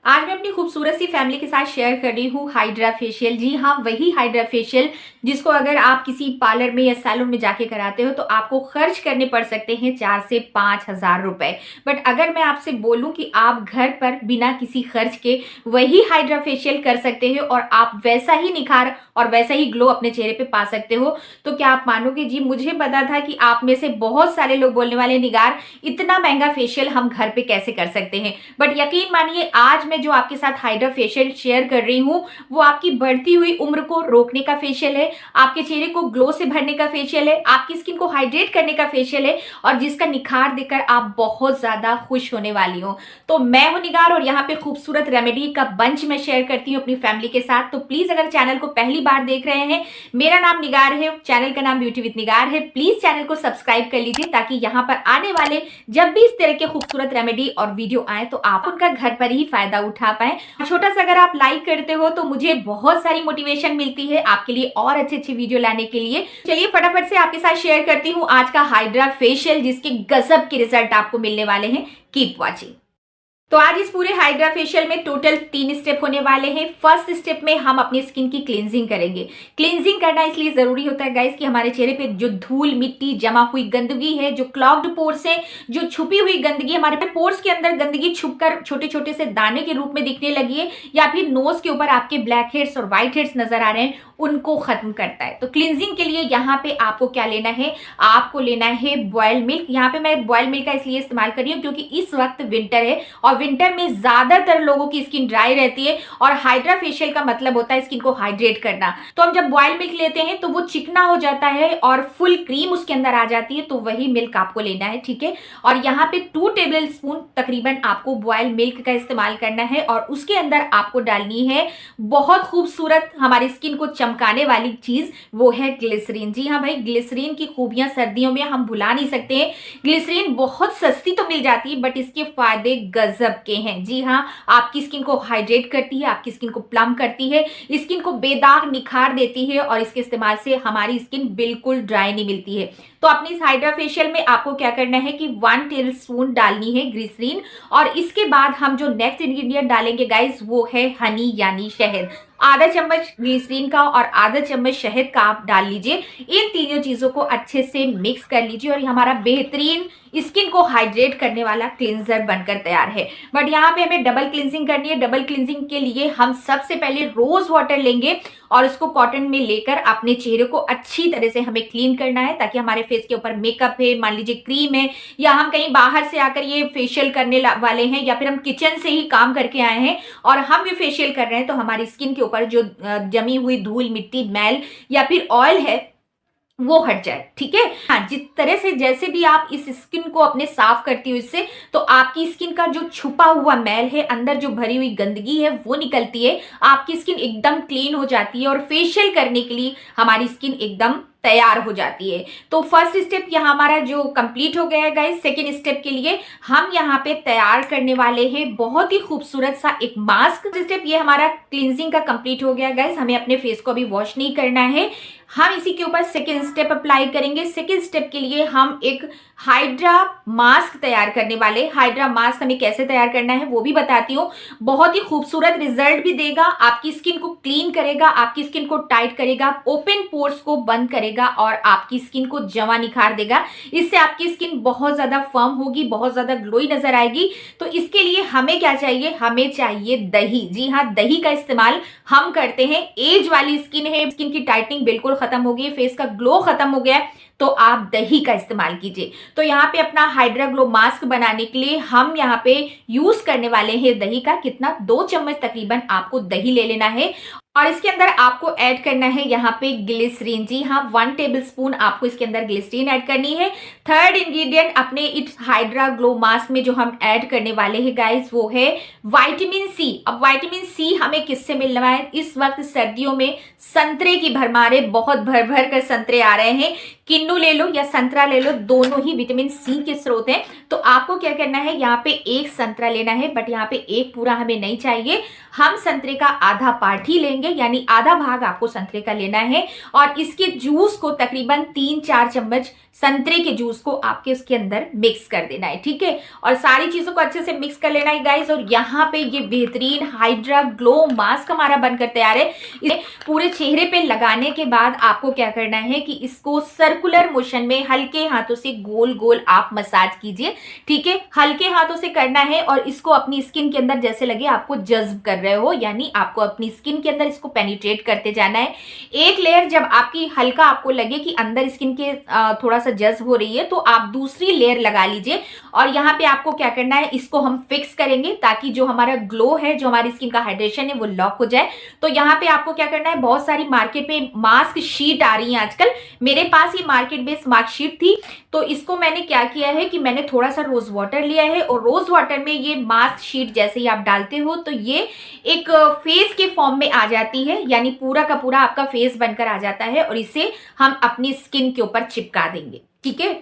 आज मैं अपनी खूबसूरत सी फैमिली के साथ शेयर कर रही हूँ हाइड्रा फेशियल। जी हाँ, वही हाइड्रा फेशियल जिसको अगर आप किसी पार्लर में या सैलून में जाके कराते हो तो आपको खर्च करने पड़ सकते हैं 4 से 5 हज़ार रुपए। बट अगर मैं आपसे बोलूं कि आप घर पर बिना किसी खर्च के वही हाइड्रा फेशियल कर सकते हो और आप वैसा ही निखार और वैसा ही ग्लो अपने चेहरे पे पा सकते हो, तो क्या आप मानोगे? जी, मुझे पता था कि आप में से बहुत सारे लोग बोलने वाले, निगार इतना महंगा फेशियल हम घर पे कैसे कर सकते हैं। बट यकीन मानिए, आज मैं जो आपके साथ हाइड्रा फेशियल शेयर कर रही हूँ वो आपकी बढ़ती हुई उम्र को रोकने का फेशियल है, आपके चेहरे को ग्लो से भरने का फेशियल है, आपकी स्किन को हाइड्रेट करने का फेशियल है और जिसका निखार देकर आप बहुत ज्यादा खुश होने वाली हो। तो मैं हूं निगार और यहाँ पे खूबसूरत रेमेडी का बंच मैं शेयर करती हूँ अपनी फैमिली के साथ। तो प्लीज अगर चैनल को पहली बार देख रहे हैं, मेरा नाम निगार है, चैनल का नाम ब्यूटी विद निगार है, प्लीज चैनल को सब्सक्राइब कर लीजिए ताकि यहाँ पर आने वाले जब भी इस तरह के खूबसूरत रेमेडी और वीडियो आए तो आप उनका घर पर ही फायदा उठा पाए। छोटा सा अगर आप लाइक करते हो तो मुझे बहुत सारी मोटिवेशन मिलती है आपके लिए और अच्छी अच्छी वीडियो लाने के लिए। चलिए फटाफट से आपके साथ शेयर करती हूँ आज का हाइड्रा फेशियल जिसके गजब के रिजल्ट आपको मिलने वाले हैं। Keep watching. तो आज इस पूरे हाइड्रा फेशियल में टोटल 3 स्टेप होने वाले हैं। फर्स्ट स्टेप में हम अपनी स्किन की क्लींजिंग करेंगे। क्लींजिंग करना इसलिए जरूरी होता है गाइस कि हमारे चेहरे पे जो धूल मिट्टी जमा हुई गंदगी है, जो क्लॉग्ड पोर्स है, जो छुपी हुई गंदगी, हमारे पे पोर्स के अंदर गंदगी छुपकर छोटे छोटे से दाने के रूप में दिखने लगी है या फिर नोज के ऊपर आपके ब्लैक हेड्स और व्हाइट हेड्स नजर आ रहे हैं, उनको खत्म करता है। तो क्लींजिंग के लिए यहाँ पे आपको क्या लेना है? आपको लेना है बॉयल मिल्क। यहाँ पे मैं बॉयल मिल्क का इसलिए इस्तेमाल कर रही हूँ क्योंकि इस वक्त विंटर है और विंटर में ज्यादातर लोगों की स्किन ड्राई रहती है और हाइड्रा फेशियल का मतलब होता है स्किन को हाइड्रेट करना। तो हम जब बॉयल मिल्क लेते हैं तो वो चिकना हो जाता है और फुल क्रीम उसके अंदर आ जाती है, तो वही मिल्क आपको लेना है, ठीक है। और यहाँ पे 2 टेबल स्पून तकरीबन आपको बॉयल मिल्क का इस्तेमाल करना है और उसके अंदर आपको डालनी है बहुत खूबसूरत हमारी स्किन को चमकाने वाली चीज, वो है ग्लिसरीन। जी हाँ भाई, ग्लिसरीन की खूबियां सर्दियों में हम भुला नहीं सकते हैं। ग्लिसरीन बहुत सस्ती तो मिल जाती है बट इसके फायदे गजब के हैं। जी हाँ, आपकी स्किन को हाइड्रेट करती है, आपकी स्किन को प्लम करती है, स्किन को बेदाग निखार देती है और इसके इस्तेमाल से हमारी स्किन बिल्कुल ड्राई नहीं मिलती है। तो अपनी इस हाइड्रा फेशियल में आपको क्या करना है कि 1 टेबल स्पून डालनी है ग्लिसरीन और इसके बाद हम जो नेक्स्ट इंग्रेडिएंट डालेंगे गाइस वो है हनी यानी शहद। आधा चम्मच ग्लिसरीन का और आधा चम्मच शहद का आप डाल लीजिए। इन तीनों चीजों को अच्छे से मिक्स कर लीजिए और हमारा बेहतरीन स्किन को हाइड्रेट करने वाला क्लींजर बनकर तैयार है। बट यहाँ पे हमें डबल क्लींजिंग करनी है। डबल क्लींजिंग के लिए हम सबसे पहले रोज वाटर लेंगे और उसको कॉटन में लेकर अपने चेहरे को अच्छी तरह से हमें क्लीन करना है ताकि हमारे फेस के ऊपर मेकअप है, मान लीजिए क्रीम है, या हम कहीं बाहर से आकर ये फेशियल करने वाले हैं या फिर हम किचन से ही काम करके आए हैं और हम ये फेशियल कर रहे हैं, तो हमारी स्किन के ऊपर जो जमी हुई धूल मिट्टी मैल या फिर ऑयल है वो हट जाए, ठीक है। हाँ, जिस तरह से जैसे भी आप इस स्किन को अपने साफ करती हो इससे, तो आपकी स्किन का जो छुपा हुआ मैल है, अंदर जो भरी हुई गंदगी है वो निकलती है, आपकी स्किन एकदम क्लीन हो जाती है और फेशियल करने के लिए हमारी स्किन एकदम तैयार हो जाती है। तो फर्स्ट स्टेप यहाँ हमारा जो कंप्लीट हो गया है गाइस। सेकेंड स्टेप के लिए हम यहाँ पे तैयार करने वाले हैं बहुत ही खूबसूरत सा एक मास्क। स्टेप ये हमारा क्लींजिंग का कंप्लीट हो गया गाइस। हमें अपने फेस को अभी वॉश नहीं करना है, हम इसी के ऊपर सेकेंड स्टेप अप्लाई करेंगे। सेकेंड स्टेप के लिए हम एक हाइड्रा मास्क तैयार करने वाले। हाइड्रा मास्क हमें कैसे तैयार करना है वो भी बताती हूँ। बहुत ही खूबसूरत रिजल्ट भी देगा, आपकी स्किन को क्लीन करेगा, आपकी स्किन को टाइट करेगा, ओपन पोर्स को बंद करेगा और आपकी स्किन को जमा निखार देगा। इससे आपकी स्किन बहुत ज्यादा फर्म होगी, बहुत ज्यादा ग्लोई नजर आएगी। तो इसके लिए हमें क्या चाहिए? हमें चाहिए दही। जी हाँ, दही का इस्तेमाल हम करते हैं। एज वाली स्किन है, स्किन की टाइटनिंग बिल्कुल खत्म हो गई, फेस का ग्लो खत्म हो गया है, तो आप दही का इस्तेमाल कीजिए। तो यहाँ पे अपना हाइड्रा ग्लो मास्क बनाने के लिए हम यहाँ पे यूज करने वाले हैं दही का। कितना? 2 चम्मच तकरीबन आपको दही ले लेना है और इसके अंदर आपको ऐड करना है यहाँ पे ग्लिसरीन। जी हाँ, 1 टेबल स्पून आपको इसके अंदर ग्लिसरीन ऐड करनी है। थर्ड इंग्रेडिएंट अपने इस हाइड्रा ग्लो मास्क में जो हम ऐड करने वाले हैं गाइस वो है विटामिन सी। अब विटामिन सी हमें किससे मिलना है? इस वक्त सर्दियों में संतरे की भरमार है, बहुत भर भर कर संतरे आ रहे हैं। किन्नू ले लो या संतरा ले लो, दोनों ही विटामिन सी के स्रोत हैं। तो आपको क्या करना है, यहाँ पे एक संतरा लेना है, बट यहाँ पे एक पूरा हमें नहीं चाहिए, हम संतरे का आधा पार्ट ही लेंगे, यानी आधा भाग आपको संतरे का लेना है। और इसके जूस को तकरीबन 3-4 चम्मच संतरे के जूस को आपके उसके अंदर मिक्स कर देना है, ठीक है। और सारी चीजों को अच्छे से मिक्स कर लेना है गाइस। और यहाँ पे ये बेहतरीन हाइड्रा ग्लो मास्क हमारा बनकर तैयार है। इसे पूरे चेहरे पे लगाने के बाद आपको क्या करना है कि इसको सर्कुलर मोशन में हल्के हाथों से गोल गोल आप मसाज कीजिए, ठीक है। हल्के हाथों से करना है और इसको अपनी स्किन के अंदर जैसे लगे आपको जज्ब कर रहे हो, यानी आपको अपनी स्किन के अंदर इसको पेनिट्रेट करते जाना है। एक लेयर जब आपकी हल्का आपको लगे कि अंदर स्किन के थोड़ा सा जज्ब हो रही है, तो आप दूसरी लेयर लगा लीजिए। और यहाँ पे आपको क्या करना है, इसको हम फिक्स करेंगे ताकि जो हमारा ग्लो है, जो हमारी स्किन का हाइड्रेशन है, वो लॉक हो जाए। तो यहाँ पे आपको क्या करना है, बहुत सारी मार्केट में मास्क शीट आ रही है आजकल, मेरे पास ये मार्केट बेस्ड मास्क शीट थी। तो इसको मैंने क्या किया है कि मैंने थोड़ा सा रोज वाटर लिया है, और रोज वाटर में ये मास्क शीट जैसे ही आप डालते हो तो ये एक फेस के फॉर्म में आ जाती है, यानी पूरा का पूरा आपका फेस बनकर आ जाता है। और इसे हम अपनी स्किन के ऊपर चिपका देंगे, ठीक है।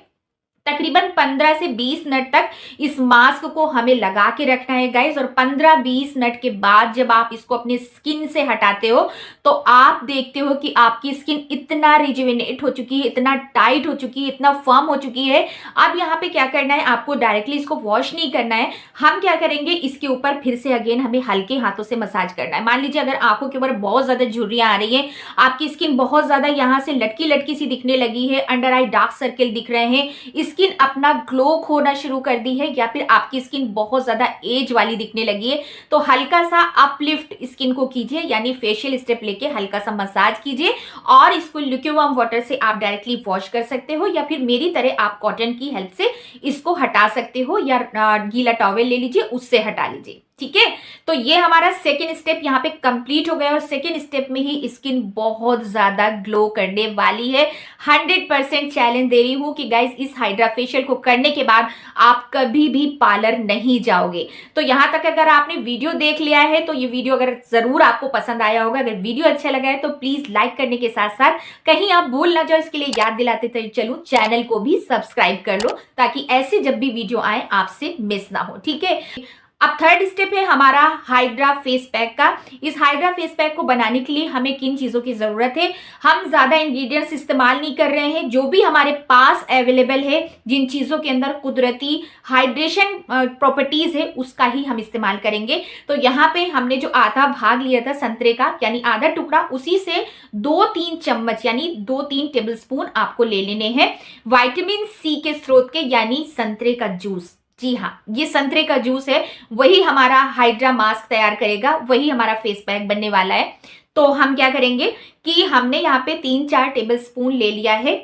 तकरीबन 15 से 20 मिनट तक इस मास्क को हमें लगा के रखना है गाइस। और 15-20 मिनट के बाद जब आप इसको अपनी स्किन से हटाते हो तो आप देखते हो कि आपकी स्किन इतना रिजुविनेट हो चुकी है, इतना टाइट हो चुकी है, इतना फर्म हो चुकी है। अब यहाँ पे क्या करना है, आपको डायरेक्टली इसको वॉश नहीं करना है, हम क्या करेंगे, इसके ऊपर फिर से अगेन हमें हल्के हाथों से मसाज करना है। मान लीजिए अगर आंखों के ऊपर बहुत ज्यादा झुर्रियां आ रही है, आपकी स्किन बहुत ज्यादा यहाँ से लटकी लटकी सी दिखने लगी है, अंडर आई डार्क सर्किल दिख रहे हैं, स्किन अपना ग्लो खोना शुरू कर दी है, या फिर आपकी स्किन बहुत ज्यादा एज वाली दिखने लगी है, तो हल्का सा अपलिफ्ट स्किन को कीजिए, यानी फेशियल स्टेप लेके हल्का सा मसाज कीजिए। और इसको ल्यूकेवार्म वाटर से आप डायरेक्टली वॉश कर सकते हो, या फिर मेरी तरह आप कॉटन की हेल्प से इसको हटा सकते हो, या गीला टॉवेल ले लीजिए, उससे हटा लीजिए, ठीक है। तो ये हमारा सेकेंड स्टेप यहाँ पे कंप्लीट हो गया, और सेकेंड स्टेप में ही स्किन बहुत ज्यादा ग्लो करने वाली है। 100% चैलेंज दे रही हूं कि गाइस इस हाइड्रा फेशियल को करने के बाद आप कभी भी पार्लर नहीं जाओगे। तो यहां तक अगर आपने वीडियो देख लिया है तो ये वीडियो अगर जरूर आपको पसंद आया होगा, अगर वीडियो अच्छा लगा है तो प्लीज लाइक करने के साथ साथ कहीं आप भूल ना जाओ, इसके लिए याद दिलाते चलूं, चैनल को भी सब्सक्राइब कर लो ताकि ऐसे जब भी वीडियो आए आपसे मिस ना हो, ठीक है। अब थर्ड स्टेप है हमारा हाइड्रा फेस पैक का। इस हाइड्रा फेस पैक को बनाने के लिए हमें किन चीजों की जरूरत है, हम ज्यादा इंग्रेडिएंट्स इस्तेमाल नहीं कर रहे हैं, जो भी हमारे पास अवेलेबल है, जिन चीजों के अंदर कुदरती हाइड्रेशन प्रॉपर्टीज है, उसका ही हम इस्तेमाल करेंगे। तो यहाँ पे हमने जो आधा भाग लिया था संतरे का, यानी आधा टुकड़ा, उसी से 2-3 चम्मच यानी 2-3 टेबल स्पून आपको ले लेने हैं विटामिन सी के स्रोत के, यानी संतरे का जूस। जी हाँ, ये संतरे का जूस है, वही हमारा हाइड्रा मास्क तैयार करेगा, वही हमारा फेस पैक बनने वाला है। तो हम क्या करेंगे कि हमने यहाँ पे 3-4 टेबल स्पून ले लिया है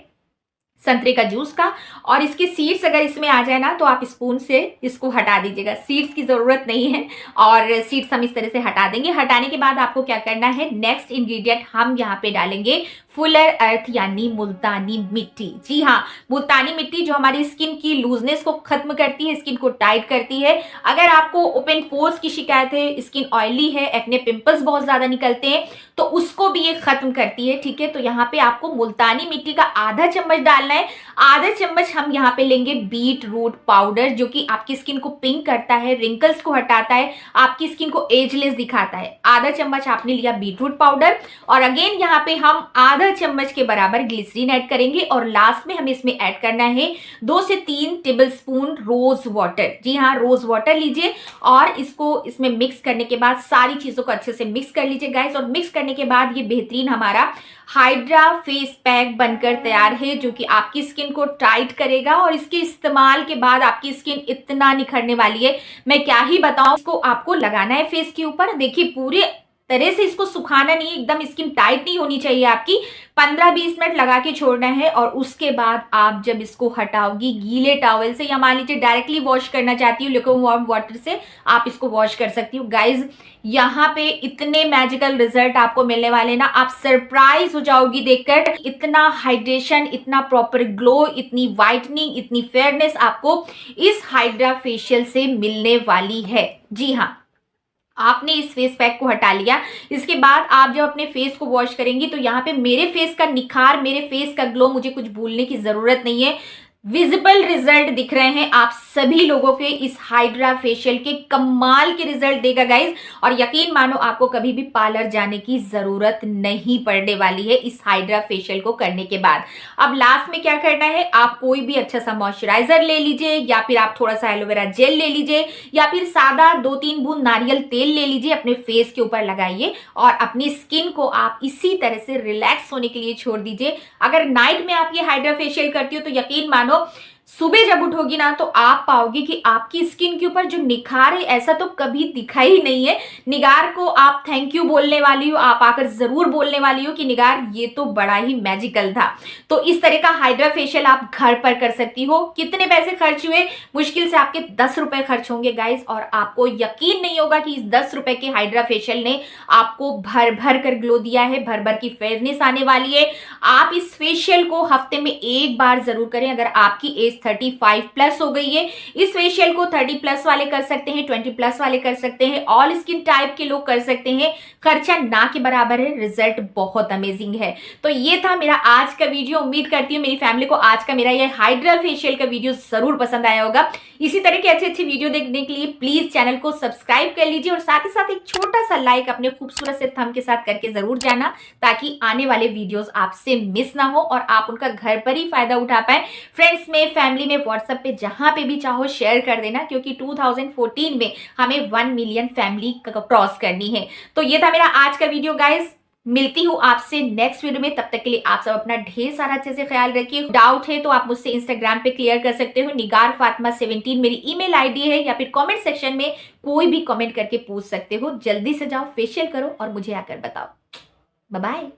संतरे का जूस का, और इसके सीड्स अगर इसमें आ जाए ना तो आप स्पून से इसको हटा दीजिएगा, सीड्स की जरूरत नहीं है, और सीड्स हम इस तरह से हटा देंगे। हटाने के बाद आपको क्या करना है, नेक्स्ट इंग्रेडिएंट हम यहाँ पे डालेंगे फुलर अर्थ यानी मुल्तानी मिट्टी। जी हाँ, मुल्तानी मिट्टी जो हमारी स्किन की लूजनेस को खत्म करती है, स्किन को टाइट करती है। अगर आपको ओपन पोर्स की शिकायत है, स्किन ऑयली है, एक्ने पिंपल्स बहुत ज्यादा निकलते हैं, तो उसको भी ये खत्म करती है, ठीक है। तो यहाँ पे आपको मुल्तानी मिट्टी का आधा चम्मच डालना है। आधा चम्मच हम यहाँ पे लेंगे बीट रूट पाउडर, जो कि आपकी स्किन को पिंक करता है, रिंकल्स को हटाता है, आपकी स्किन को एजलेस दिखाता है। आधा चम्मच आपने लिया बीट रूट पाउडर, और अगेन यहाँ पे हम आधा चम्मच के बराबर ग्लिसरीन ऐड करेंगे, और लास्ट में हमें इसमें ऐड करना है 2 से 3 टेबल स्पून रोज वाटर। जी हाँ, रोज वाटर लीजिए, और इसको इसमें मिक्स करने के बाद सारी चीजों को अच्छे से मिक्स कर लीजिए गाइस। और मिक्स करने के बाद ये बेहतरीन हमारा हाइड्रा फेस पैक बनकर तैयार है, जो कि आपकी स्किन को टाइट करेगा, और इसके इस्तेमाल के बाद आपकी स्किन इतना निखरने वाली है, मैं क्या ही बताऊं। इसको आपको लगाना है फेस के ऊपर, देखिए पूरे तरह से इसको सुखाना नहीं, एकदम स्किन टाइट नहीं होनी चाहिए आपकी। 15-20 मिनट लगा के छोड़ना है, और उसके बाद आप जब इसको हटाओगी गीले टॉवल से, या मान लीजिए डायरेक्टली वॉश करना चाहती हो ल्यूकेवार्म वाटर से, आप इसको वॉश कर सकती हो। गाइज यहाँ पे इतने मैजिकल रिजल्ट आपको मिलने वाले ना, आप सरप्राइज हो जाओगी देखकर। इतना हाइड्रेशन, इतना प्रॉपर ग्लो, इतनी वाइटनिंग, इतनी फेयरनेस आपको इस हाइड्रा फेशियल से मिलने वाली है। जी हाँ, आपने इस फेस पैक को हटा लिया। इसके बाद आप जब अपने फेस को वॉश करेंगी तो यहाँ पे मेरे फेस का निखार, मेरे फेस का ग्लो मुझे कुछ भूलने की जरूरत नहीं है। विजिबल रिजल्ट दिख रहे हैं आप सभी लोगों के। इस हाइड्रा फेशियल के कमाल के रिजल्ट देगा गाइज, और यकीन मानो आपको कभी भी पार्लर जाने की जरूरत नहीं पड़ने वाली है इस हाइड्रा फेशियल को करने के बाद। अब लास्ट में क्या करना है, आप कोई भी अच्छा सा मॉइस्चराइजर ले लीजिए, या फिर आप थोड़ा सा एलोवेरा जेल ले लीजिए, या फिर सादा 2-3 बूंद नारियल तेल ले लीजिए, अपने फेस के ऊपर लगाइए और अपनी स्किन को आप इसी तरह से रिलैक्स होने के लिए छोड़ दीजिए। अगर नाइट में आप ये हाइड्रा फेशियल करती हो तो यकीन मानो सुबह जब उठोगी ना तो आप पाओगी कि आपकी स्किन के ऊपर जो निखार है ऐसा तो कभी दिखा ही नहीं है। निगार को आप थैंक यू बोलने वाली हो, आप आकर जरूर बोलने वाली हो कि निगार ये तो बड़ा ही मैजिकल था। तो इस तरह का हाइड्रा फेशियल आप घर पर कर सकती हो। कितने पैसे खर्च हुए, मुश्किल से आपके 10 रुपए खर्च होंगे गाइज, और आपको यकीन नहीं होगा कि इस 10 रुपए के हाइड्रा फेशियल ने आपको भर भर कर ग्लो दिया है, भर भर की फेयरनेस आने वाली है। आप इस फेशियल को हफ्ते में एक बार जरूर करें। अगर आपकी एज 35 प्लस हो गई है, इस फेशियल को 30 प्लस वाले कर सकते हैं, 20 प्लस वाले कर सकते हैं, ऑल स्किन टाइप के लोग कर सकते हैं। खर्चा ना के बराबर है, रिजल्ट बहुत अमेजिंग है। तो ये था मेरा आज का वीडियो। उम्मीद करती हूँ मेरी फैमिली को आज का मेरा ये हाइड्रा फेशियल का वीडियो जरूर पसंद आया होगा। इसी तरह के अच्छे अच्छे वीडियो देखने के लिए प्लीज चैनल को सब्सक्राइब कर लीजिए, और साथ ही साथ एक छोटा सा लाइक अपने खूबसूरत से थंब के साथ करके जरूर जाना, ताकि आने वाले वीडियोस आपसे मिस ना हो और आप उनका घर पर ही फायदा उठा पाए। फ्रेंड्स में, फैमिली में, व्हाट्सएप पे जहां पे भी चाहो शेयर कर देना, क्योंकि 2014 में हमें 1 मिलियन फैमिली क्रॉस करनी है। तो ये था मेरा आज का वीडियो गाइज। मिलती हूँ आपसे नेक्स्ट वीडियो में, तब तक के लिए आप सब अपना ढेर सारा अच्छे से ख्याल रखिए। डाउट है तो आप मुझसे इंस्टाग्राम पे क्लियर कर सकते हो, निगार फातिमा 17 मेरी ईमेल आईडी है, या फिर कमेंट सेक्शन में कोई भी कमेंट करके पूछ सकते हो। जल्दी से जाओ, फेशियल करो और मुझे आकर बताओ। Bye bye.